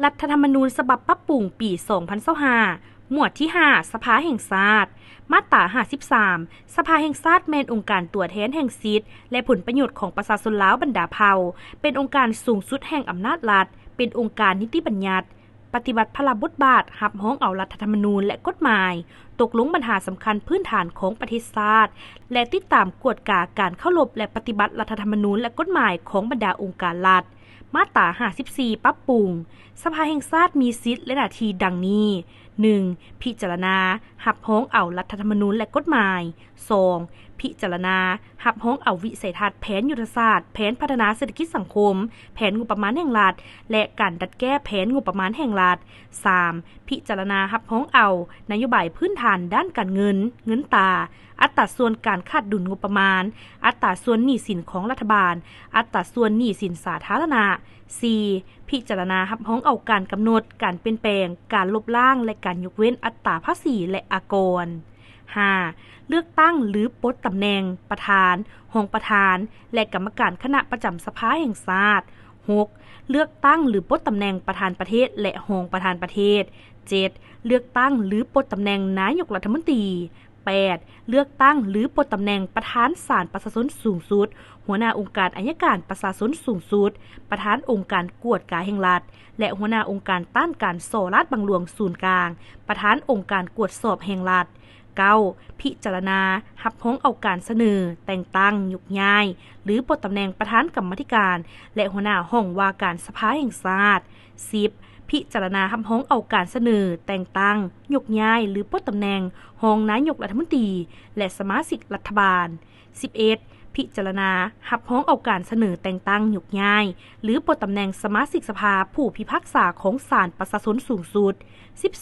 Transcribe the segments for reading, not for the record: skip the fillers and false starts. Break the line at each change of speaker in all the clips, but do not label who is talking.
รัฐธรรมนูญฉบับปรับปรุงปี 2025 หมวดที่ 5 สภาแห่งชาติ มาตรา 53 สภาแห่งชาติแม่นองค์การตัวแทนแห่งสิทธิและผลประโยชน์ของประชาชนลาวบรรดาเผ่า เป็นองค์การสูงสุดแห่งอำนาจรัฐ เป็นองค์การนิติบัญญัติ ปฏิบัติพระบทบาทรับร้องเอารัฐธรรมนูญและกฎหมาย ตกลงปัญหาสำคัญพื้นฐานของประเทศชาติ และติดตามกวดกาการเข้ารบและปฏิบัติรัฐธรรมนูญและกฎหมายของบรรดาองค์การรัฐ มาตรา 54 ปรับปรุง สภาแห่งชาติมีสิทธิและหน้าที่ดังนี้ 1. พิจารณารับร้องเอารัฐธรรมนูญและกฎหมาย 2. พิจารณารับร้องเอาวิสัยทัศน์แผนยุทธศาสตร์แผนพัฒนาเศรษฐกิจสังคมแผนงบประมาณแห่งรัฐและการดัดแก้แผนงบประมาณแห่งรัฐ 3. พิจารณารับร้องเอานโยบายพื้นฐานด้านการเงินตราอัตราส่วนการขาดดุลงบประมาณอัตราส่วนหนี้สินของรัฐบาลอัตราส่วนหนี้สินสาธารณะ 4. พิจารณารับร้องเอาการกำหนดการเปลี่ยนแปลงการลบล้างและการยกเว้นอัตราภาษีและอากร 5. เลือกตั้งหรือปลดตำแหน่งประธานรองประธานและกรรมการคณะประจำสภาแห่งชาติ 6. เลือกตั้งหรือปลดตำแหน่งประธานประเทศและรองประธานประเทศ 7. เลือกตั้งหรือปลดตำแหน่งนายกรัฐมนตรี 8. เลือกตั้งหรือปลดตำแหน่งประธานศาลประชาชนสูงสุดหัวหน้าองค์การอัยการประชาชนสูงสุดประธานองค์การกวดกาแห่งรัฐและหัวหน้าองค์การต้านการส่อราษฎร์บังหลวงศูนย์กลางประธานองค์การกวดสอบแห่งรัฐ 9. พิจารณารับร้องเอาการเสนอแต่งตั้งยกย้ายหรือปลดตำแหน่งประธานกรรมาธิการและหัวหน้าห้องว่าการสภาแห่งชาติ 10. พิจารณารับร้องเอาการเสนอแต่งตั้งยกย้ายหรือปลดตำแหน่งรองนายกรัฐมนตรีและสมาชิกรัฐบาล 11. พิจารณารับร้องเอาการเสนอแต่งตั้งยกย้ายหรือปลดตำแหน่งสมาชิกสภาผู้พิพากษาของศาลประชาชนสูงสุด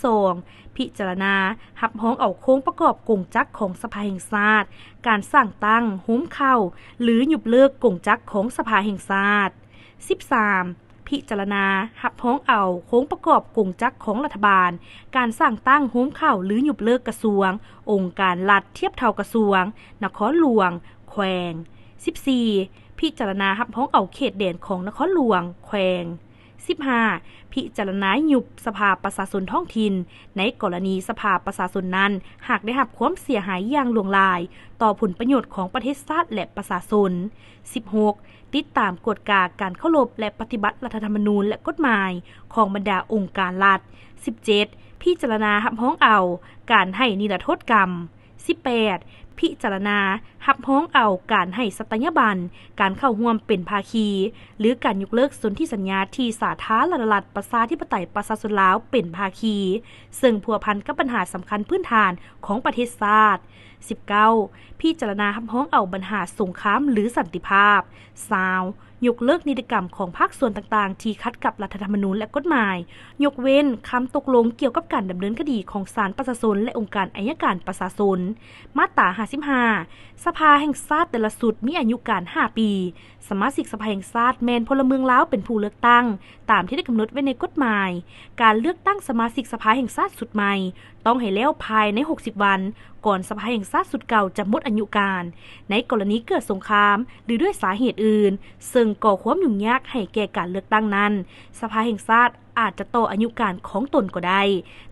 12. พิจารณารับร้องเอาโครงประกอบกงจักรของสภาแห่งชาติการสร้างตั้งโฮมเข้าหรือยุบเลิกกงจักรของสภาแห่งชาติ 13. พิจารณารับร้องเอาโครงประกอบกงจักรของรัฐบาลการสร้างตั้งโฮมเข้าหรือยุบเลิกกระทรวงองค์การรัฐเทียบเท่ากระทรวงนครหลวงแขวง 14. พิจารณารับร้องเอาเขตแดนของนครหลวงแขวง 15. พิจารณายุบสภาประชาชนท้องถิ่นในกรณีสภาประชาชนนั้นหากได้รับความเสียหายอย่างหลวงหลายต่อผลประโยชน์ของประเทศชาติและประชาชน 16. ติดตามกฎกาการเคารพและปฏิบัติรัฐธรรมนูญและกฎหมายของบรรดาองค์การรัฐ 17. พิจารณารับร้องเอาการให้นิรโทษกรรม 18. พิจารณารับร้องเอาการให้สัตยาบันการเข้าร่วมเป็นภาคีหรือการยกเลิกสนธิสัญญาที่สาธารณรัฐประชาธิปไตยประชาชนลาวเป็นภาคีซึ่งพัวพันกับปัญหาสำคัญพื้นฐานของประเทศชาติ 19. พิจารณารับร้องเอาปัญหาสงครามหรือสันติภาพ 20. ยกเลิกนิติกรรมของภาคส่วนต่างๆที่ขัดกับรัฐธรรมนูญและกฎหมายยกเว้นคำตกลงเกี่ยวกับการดำเนินคดีของศาลประชาชนและองค์การอัยการประชาชนมาตรา 55 สภาแห่งชาติแต่ละสุดมีอายุการ 5 ปีสมาชิกสภาแห่งชาติแมนพลเมืองลาวเป็นผู้เลือกตั้งตามที่ได้กำหนดไว้ในกฎหมายการเลือกตั้งสมาชิกสภาแห่งชาติสุดใหม่ต้องให้แล้วภายใน 60 วันก่อนสภาแห่งชาติสุดเก่าจะหมดอายุการในกรณีเกิดสงครามหรือด้วยสาเหตุอื่นซึ่งก่อความยุ่งยากให้แก่การเลือกตั้งนั้นสภาแห่งชาติอาจจะต่ออายุการของตนก็ได้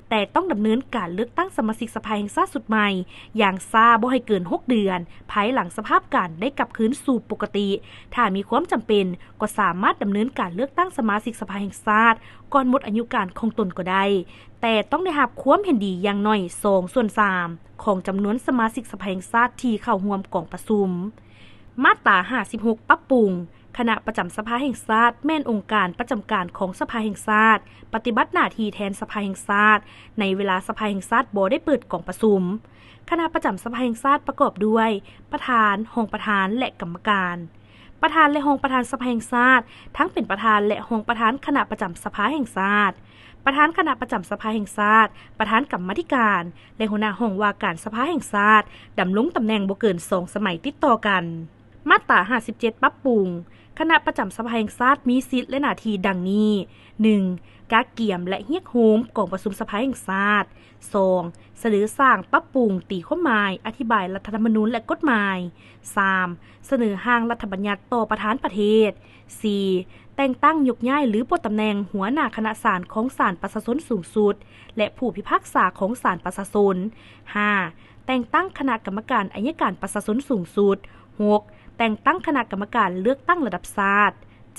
แต่ต้องดำเนินการเลือกตั้งสมาชิกสภาแห่งชาติสุดใหม่อย่างช้าบ่ให้เกิน6เดือนภายหลังสภาพการได้กลับคืนสู่ปกติถ้ามีความจำเป็นก็สามารถดำเนินการเลือกตั้งสมาชิกสภาแห่งชาติก่อนหมดอายุการของตนก็ได้แต่ต้องได้รับความเห็นดีอย่างน้อย2/3ของจำนวนสมาชิกสภาแห่งชาติที่เข้าร่วมกองประชุมมาตรา 56 ปรับปรุงคณะประจำสภาแห่งชาติแม่นองค์การประจำการของสภาแห่งชาติปฏิบัติหน้าที่แทนสภาแห่งชาติในเวลาสภาแห่งชาติบ่ได้เปิดกองประชุมคณะประจำสภาแห่งชาติประกอบด้วยประธานรองประธานและกรรมการประธานและรองประธานสภาแห่งชาติทั้งเป็นประธานและรองประธานคณะประจำสภาแห่งชาติประธานคณะประจำสภาแห่งชาติประธานกรรมาธิการและหัวหน้าห้องว่าการสภาแห่งชาติดำรงตำแหน่งบ่เกิน2 สมัยติดต่อกัน มาตรา57ปรับปรุงคณะประจำสภาแห่งชาติมีสิทธิและหน้าที่ดังนี้ 1. กาเกี่ยมและเฮียกโฮมกองประชุมสภาแห่งชาติ 2. เสนอสร้างปรับปรุงตีความหมายอธิบายรัฐธรรมนูญและกฎหมาย 3. เสนอร่างรัฐบัญญัติต่อประธานประเทศ 4. แต่งตั้งยกย้ายหรือปลดตำแหน่งหัวหน้าคณะศาลของศาลประชาชนสูงสุดและผู้พิพากษาของศาลประชาชน 5. แต่งตั้งคณะกรรมการอัยการประชาชนสูงสุด 6. แต่งตั้งคณะกรรมการเลือกตั้งระดับชาติ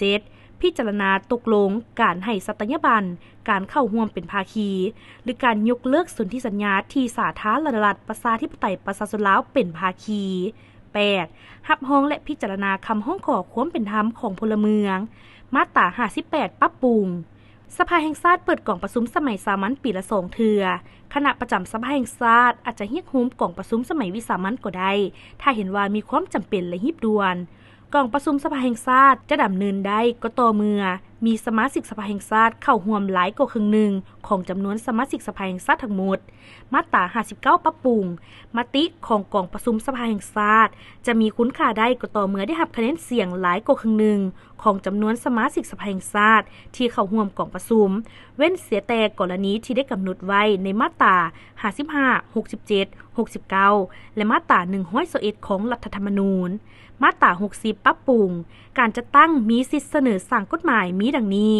7. พิจารณาตกลงการให้สัตยาบันการเข้าร่วมเป็นภาคีหรือการยกเลิกสนธิสัญญาที่สาธารณรัฐประชาธิปไตยประชาชนลาวเป็นภาคี 8. รับรองและพิจารณาคำร้องขอความเป็นธรรมของพลเมืองมาตรา58ปรับปรุงสภาแห่งชาติเปิดกล่องประชุมสมัยสามัญปีละ2 เทื่อคณะประจำสภาแห่งชาติอาจจะเรียกโฮมกล่องประชุมสมัยวิสามัญก็ได้ถ้าเห็นว่ามีความจำเป็นและรีบด่วนกล่องประชุมสภาแห่งชาติจะดำเนินได้ก็ต่อเมื่อมีสมาชิกสภาแห่งชาติเข้าร่วมหลายกว่าครึ่งหนึ่งของจำนวนสมาชิกสภาแห่งชาติทั้งหมดมาตรา59ปรับปรุงมติของกล่องประชุมสภาแห่งชาติจะมีคุณค่าได้ก็ต่อเมื่อได้รับคะแนนเสียงหลายกว่าครึ่งหนึ่งของจำนวนสมาชิกสภาแห่งชาติที่เข้าร่วมกล่องประชุมเว้นเสียแต่กรณีที่ได้กำหนดไว้ในมาตรา55 67 69และมาตรา121ของรัฐธรรมนูญมาตรา60ปรับปรุงการจัดตั้งมีสิทธิเสนอสร้างกฎหมายมีดังนี้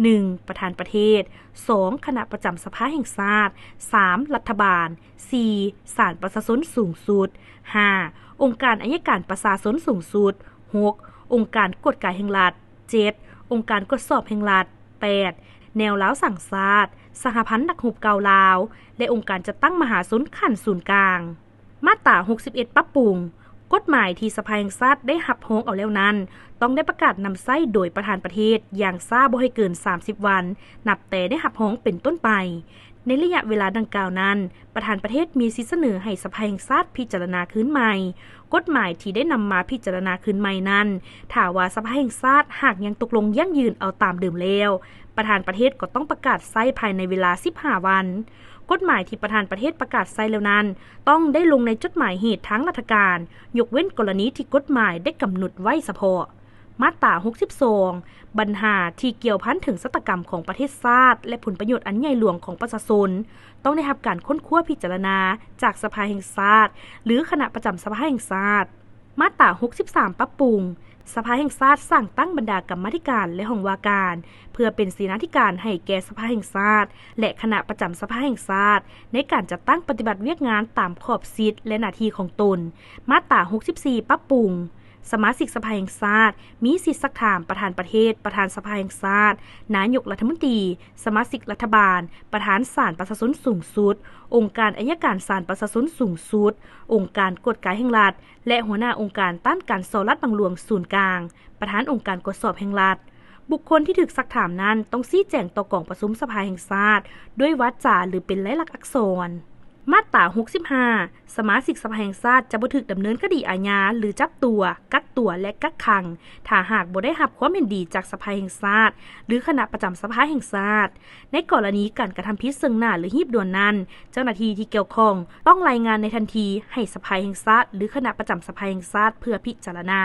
1. ประธานประเทศ 2. คณะประจำสภาแห่งชาติ 3. รัฐบาล 4. ศาลประชาชนสูงสุด 5. องค์การอัยการประชาชนสูงสุด 6. องค์การกฎหมายแห่งรัฐ 7. องค์การกฎสอบแห่งรัฐ 8. แนวล้าวสั่งชาติสหพันธ์นักรบเก่าลาวและองค์การจัดตั้งมหาชนขั้นศูนย์กลางมาตรา61ปรับปรุงกฎหมายที่สภาแห่งชาติได้รับรองเอาแล้วนั้นต้องได้ประกาศนำใช้โดยประธานประเทศอย่างช้าบ่ให้เกิน30วันนับแต่ได้รับรองเป็นต้นไปในระยะเวลาดังกล่าวนั้นประธานประเทศมีสิทธิเสนอให้สภาแห่งชาติพิจารณาคืนใหม่กฎหมายที่ได้นำมาพิจารณาคืนใหม่นั้นถ้าว่าสภาแห่งชาติหากยังตกลงยั่งยืนเอาตามเดิมแล้วประธานประเทศก็ต้องประกาศใช้ภายในเวลา15วันกฎหมายที่ประธานประเทศประกาศใช้แล้วนั้นต้องได้ลงในจดหมายเหตุทางราชการยกเว้นกรณีที่กฎหมายได้กำหนดไว้เฉพาะมาตรา62ปัญหาที่เกี่ยวพันถึงชะตากรรมของประเทศชาติและผลประโยชน์อันใหญ่หลวงของประชาชนต้องได้รับการค้นคว้าพิจารณาจากสภาแห่งชาติหรือคณะประจำสภาแห่งชาติมาตรา63ปรับปรุงสภาแห่งชาติสร้างตั้งบรรดากรรมาธิการและห้องว่าการเพื่อเป็นเสนาธิการให้แก่สภาแห่งชาติและคณะประจำสภาแห่งชาติในการจัดตั้งปฏิบัติเวียกงานตามขอบสิทธิและหน้าที่ของตนมาตรา64ปรับปรุงสมาชิกสภาแห่งชาติมีสิทธิซักถามประธานประเทศประธานสภาแห่งชาตินายกรัฐมนตรีสมาชิกรัฐบาลประธานศาลประชาชนสูงสุดองค์การอัยการศาลประชาชนสูงสุดองค์การกฎหมายแห่งรัฐและหัวหน้าองค์การต้านการส่อรัฐบังหลวงศูนย์กลางประธานองค์การกฎสอบแห่งรัฐบุคคลที่ถูกซักถามนั้นต้องชี้แจงต่อกองประชุมสภาแห่งชาติด้วยวาจาหรือเป็นลายลักษณ์อักษรมาตรา65สมาชิกสภาแห่งชาติจะบ่ถูกดำเนินคดีอาญาหรือจับตัวกักตัวและกักขังถ้าหากบ่ได้รับความเห็นดีจากสภาแห่งชาติหรือคณะประจำสภาแห่งชาติในกรณีการกระทำผิดซึ่งหน้าหรือหีบด่วนนั้นเจ้าหน้าที่ที่เกี่ยวข้องต้องรายงานในทันทีให้สภาแห่งชาติหรือคณะประจำสภาแห่งชาติเพื่อพิจารณา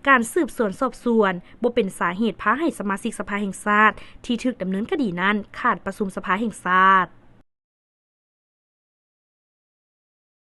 การสืบสวนสอบสวนบ่เป็นสาเหตุพาให้สมาชิกสภาแห่งชาติที่ถูกดำเนินคดีนั้นขาดประชุมสภาแห่งชาติ